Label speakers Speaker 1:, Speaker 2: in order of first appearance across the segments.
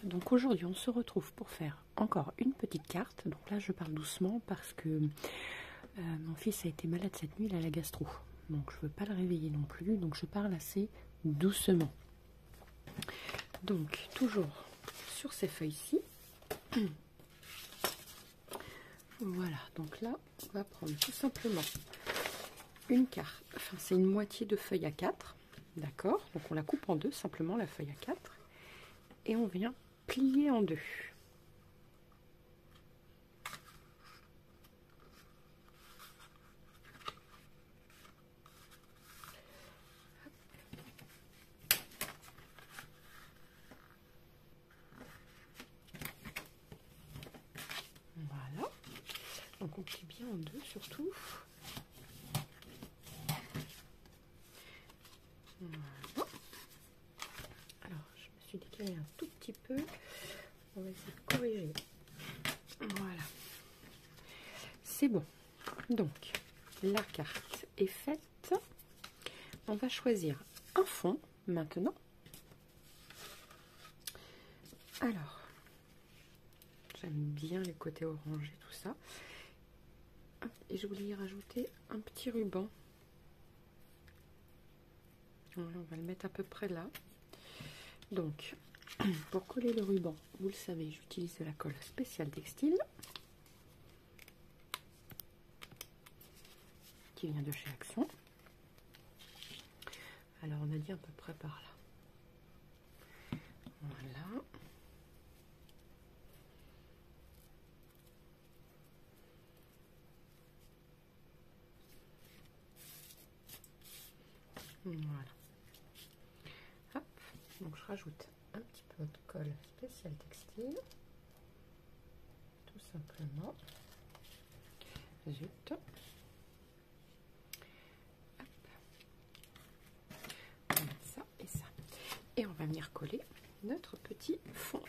Speaker 1: donc aujourd'hui on se retrouve pour faire encore une petite carte. Donc là je parle doucement parce que mon fils a été malade cette nuit, il a la gastro. Donc je ne veux pas le réveiller non plus, donc je parle assez doucement. Donc toujours sur ces feuilles-ci. Voilà, donc là on va prendre tout simplement une carte, enfin c'est une moitié de feuille à 4, d'accord? Donc on la coupe en deux simplement la feuille à 4 et on vient plier en deux. Voilà, donc on plie bien en deux surtout. Voilà. Alors je me suis décalé un tout petit peu, on va essayer de corriger. Voilà, c'est bon. Donc la carte est faite. On va choisir un fond maintenant. Alors, j'aime bien les côtés orangés, tout ça. Et je voulais y rajouter un petit ruban. Voilà, on va le mettre à peu près là. Donc, pour coller le ruban, vous le savez, j'utilise de la colle spéciale textile. Qui vient de chez Action. Alors, on a dit à peu près par là. Voilà. Voilà. Hop. Donc, je rajoute un petit peu de colle spéciale textile. Tout simplement. Zut. Ça et ça. Et on va venir coller notre petit fond.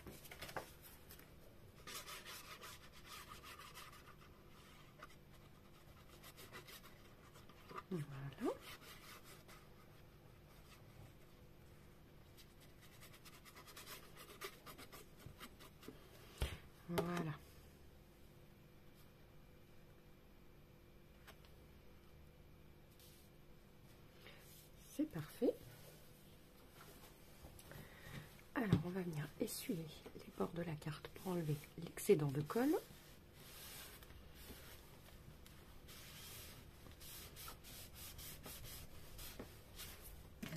Speaker 1: Voilà. Voilà. C'est parfait. Alors, on va venir essuyer les bords de la carte pour enlever l'excédent de colle.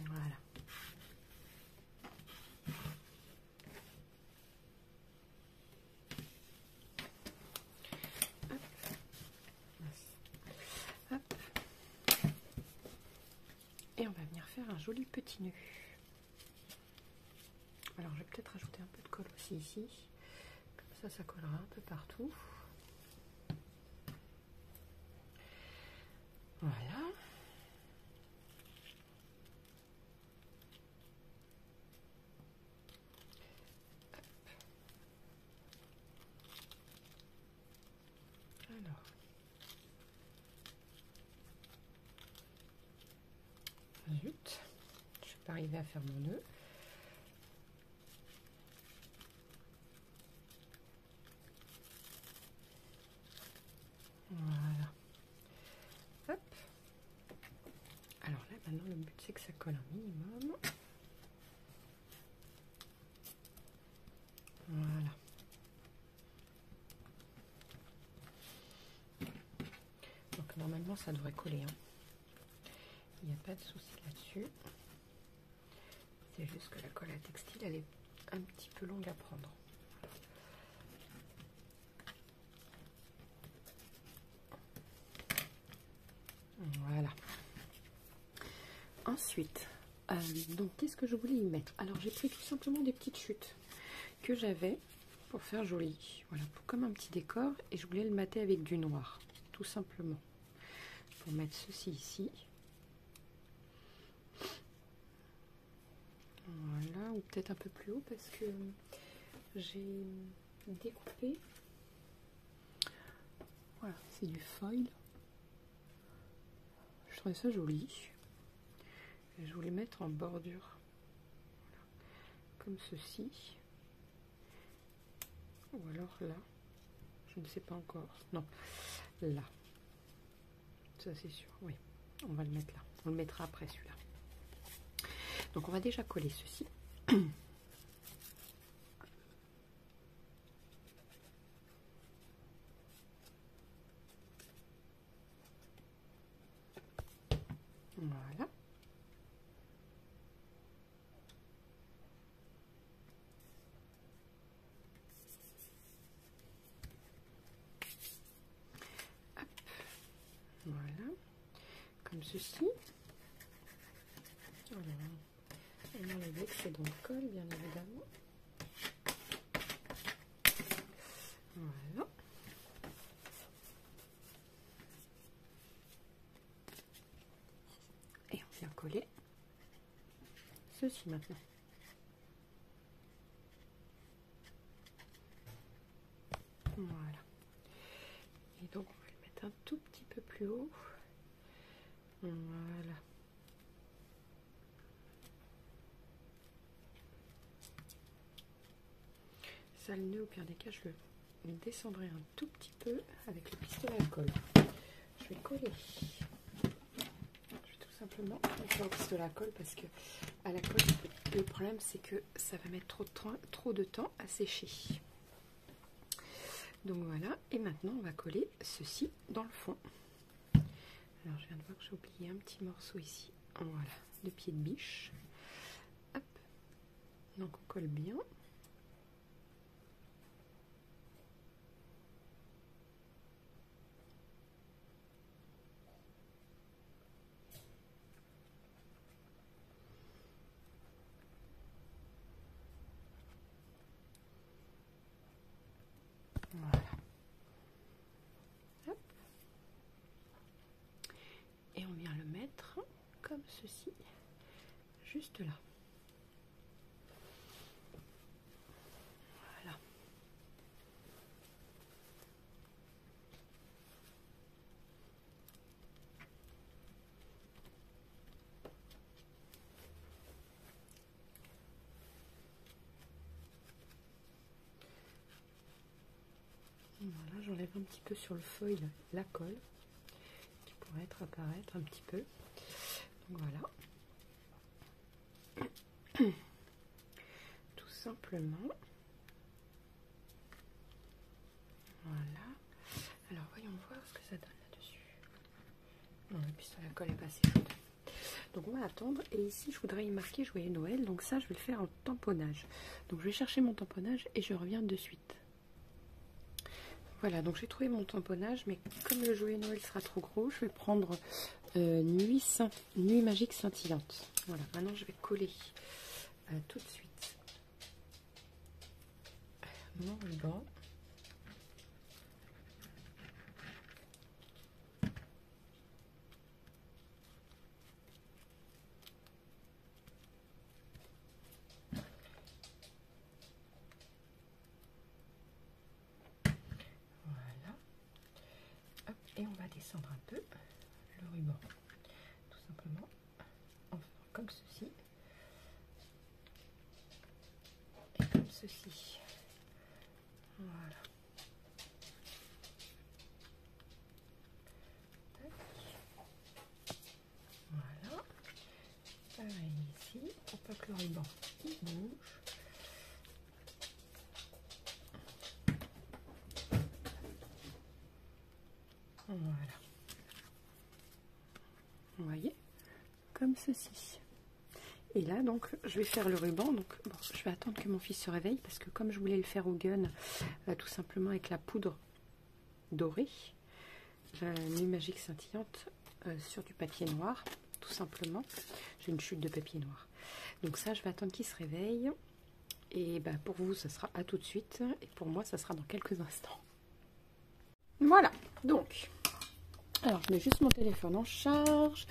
Speaker 1: Voilà. Hop. Hop. Et on va venir faire un joli petit nœud. Alors, je vais peut-être rajouter un peu de colle aussi ici. Comme ça collera un peu partout. Voilà. Alors. Zut. Je ne suis pas arrivée à faire mon nœud. Voilà. Hop. Alors là, maintenant, le but, c'est que ça colle un minimum. Voilà. Donc, normalement, ça devrait coller. Hein. Il n'y a pas de souci là-dessus. C'est juste que la colle à textile, elle est un petit peu longue à prendre. Voilà. Ensuite, donc qu'est-ce que je voulais y mettre? Alors j'ai pris tout simplement des petites chutes que j'avais pour faire joli. Voilà, comme un petit décor, et je voulais le mater avec du noir, tout simplement. Pour mettre ceci ici. Voilà, ou peut-être un peu plus haut parce que j'ai découpé. Voilà, c'est du foil. Je trouvais ça joli. Et je voulais mettre en bordure. Voilà. Comme ceci. ou alors là, je ne sais pas encore. Non, là. Ça c'est sûr, oui. On va le mettre là. On le mettra après celui-là. Donc on va déjà coller ceci. Voilà. Hop. Voilà. Comme ceci. Alors, on enlève l'excédent de colle, bien évidemment. Voilà. Et on vient coller ceci maintenant. Voilà. Et donc on va le mettre un tout petit peu plus haut. Voilà. Ça, le nœud, au pire des cas, je le descendrai un tout petit peu avec le pistolet à colle. Je vais coller. Je vais tout simplement le faire au pistolet à colle parce que à la colle, le problème c'est que ça va mettre trop de temps à sécher. Donc voilà, et maintenant on va coller ceci dans le fond. Alors je viens de voir que j'ai oublié un petit morceau ici. Voilà, de pied de biche. Hop. Donc on colle bien. Voilà. Hop. Et on vient le mettre comme ceci, juste là. Voilà. Voilà, j'enlève un petit peu sur le foil la colle qui pourrait apparaître un petit peu. Donc voilà. Tout simplement. Voilà. Alors voyons voir ce que ça donne là-dessus. Non, le pistolet à colle est pas assez chaude. Donc on va attendre. Et ici je voudrais y marquer Joyeux Noël. Donc ça je vais le faire en tamponnage. Donc je vais chercher mon tamponnage et je reviens de suite. Voilà, donc j'ai trouvé mon tamponnage, mais comme le Joyeux Noël sera trop gros, je vais prendre Nuit Magique Scintillante. Voilà, maintenant je vais coller tout de suite mon ruban. Et on va descendre un peu le ruban, tout simplement, en faisant comme ceci, et comme ceci. Voilà. Voilà. Pareil ici, pour pas que le ruban il bouge. Voilà. Vous voyez, comme ceci. Et là, donc, je vais faire le ruban. Donc, bon, je vais attendre que mon fils se réveille parce que comme je voulais le faire au gun, tout simplement avec la poudre dorée, la Nuit Magique Scintillante sur du papier noir, tout simplement. J'ai une chute de papier noir. Donc ça, je vais attendre qu'il se réveille. Et bah, pour vous, ça sera à tout de suite. Et pour moi, ça sera dans quelques instants. Voilà, donc... Alors, je mets juste mon téléphone en charge,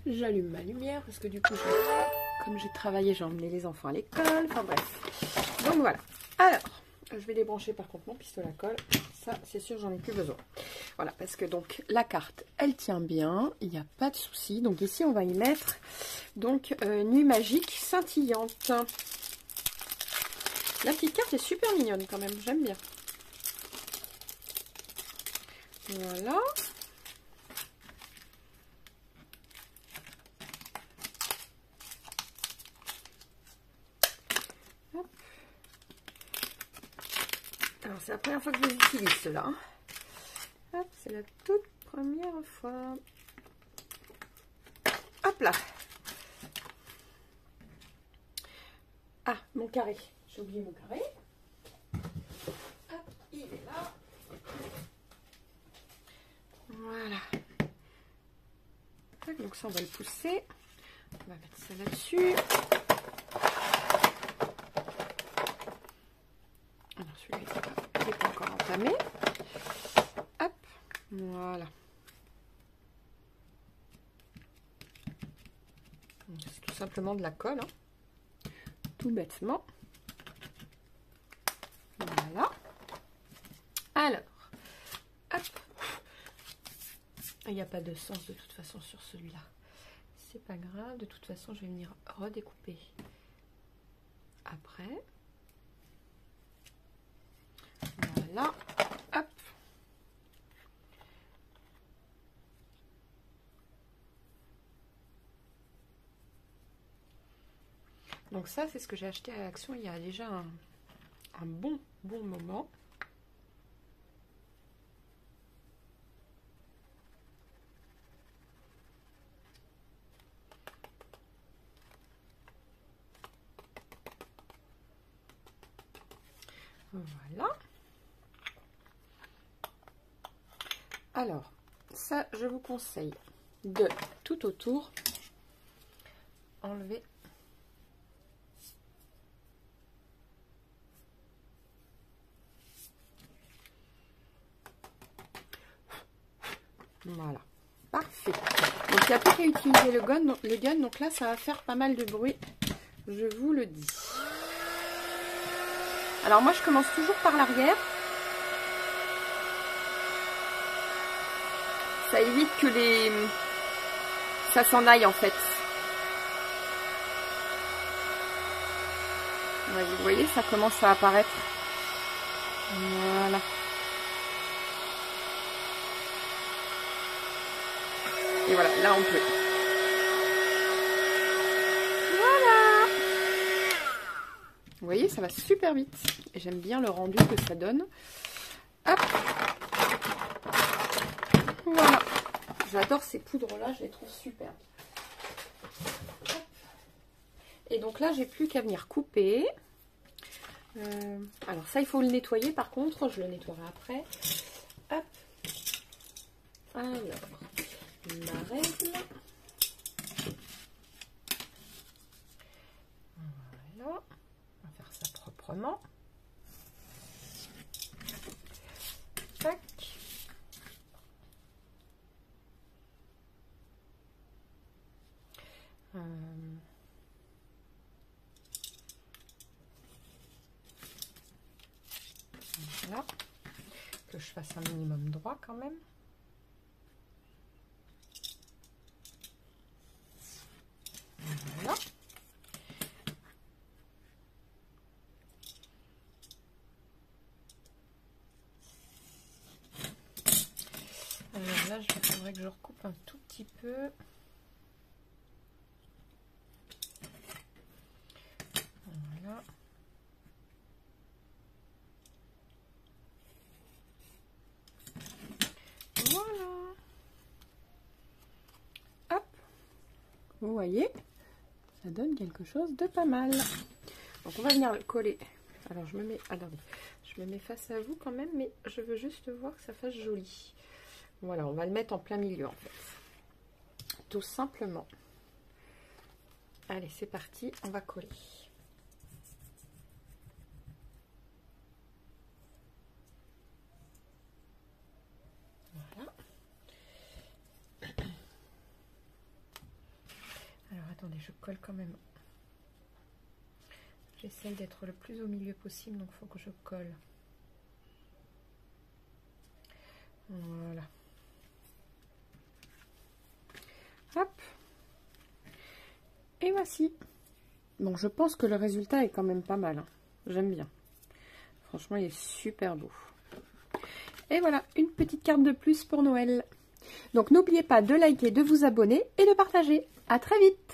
Speaker 1: j'allume ma lumière parce que du coup, comme j'ai travaillé, j'ai emmené les enfants à l'école, enfin bref. Donc voilà. Alors, je vais débrancher par contre mon pistolet à colle. Ça, c'est sûr, j'en ai plus besoin. Voilà, parce que donc la carte, elle tient bien, il n'y a pas de souci. Donc ici, on va y mettre donc Nuit Magique Scintillante. La petite carte est super mignonne quand même, j'aime bien. Voilà. Hop. Alors, c'est la première fois que je les utilise, ceux-là. Hop, c'est la toute première fois. Hop là. Ah, mon carré. J'ai oublié mon carré. Hop, il est là. Voilà. Donc ça, on va le pousser. On va mettre ça là-dessus. Alors celui-là, il n'est pas encore entamé. Hop, voilà. C'est tout simplement de la colle, hein. Tout bêtement. Voilà. Alors, hop. Il n'y a pas de sens de toute façon sur celui-là. C'est pas grave, de toute façon, je vais venir redécouper après. Voilà, hop. Donc ça, c'est ce que j'ai acheté à Action il y a déjà un bon moment. Voilà. Alors, ça, je vous conseille de tout autour enlever voilà, parfait. Donc il n'y a plus qu'à utiliser le gun, donc là ça va faire pas mal de bruit, je vous le dis. Alors moi je commence toujours par l'arrière. Ça évite que ça s'en aille en fait. Ouais, vous voyez, ça commence à apparaître. Voilà. Et voilà, là on peut. Voilà. Vous voyez, ça va super vite. Et j'aime bien le rendu que ça donne. Hop. Voilà. J'adore ces poudres-là, je les trouve super. Hop. Et donc là, j'ai plus qu'à venir couper. Alors ça, il faut le nettoyer par contre. Je le nettoierai après. Hop. Alors, la règle. Voilà. On va faire ça proprement. Tac. Voilà. Que je fasse un minimum droit quand même. Voilà. Alors là, il faudrait que je recoupe un tout petit peu. Voilà. Voilà. Hop. Vous voyez, ça donne quelque chose de pas mal. Donc on va venir le coller. Alors je me mets, je me mets face à vous quand même, mais je veux juste voir que ça fasse joli. Voilà, on va le mettre en plein milieu en fait. Tout simplement. Allez, c'est parti, on va coller. Voilà. Alors attendez, je colle quand même. J'essaye d'être le plus au milieu possible, donc il faut que je colle. Voilà. Hop. Et voici. Bon, je pense que le résultat est quand même pas mal. Hein. J'aime bien. Franchement, il est super beau. Et voilà, une petite carte de plus pour Noël. Donc n'oubliez pas de liker, de vous abonner et de partager. À très vite!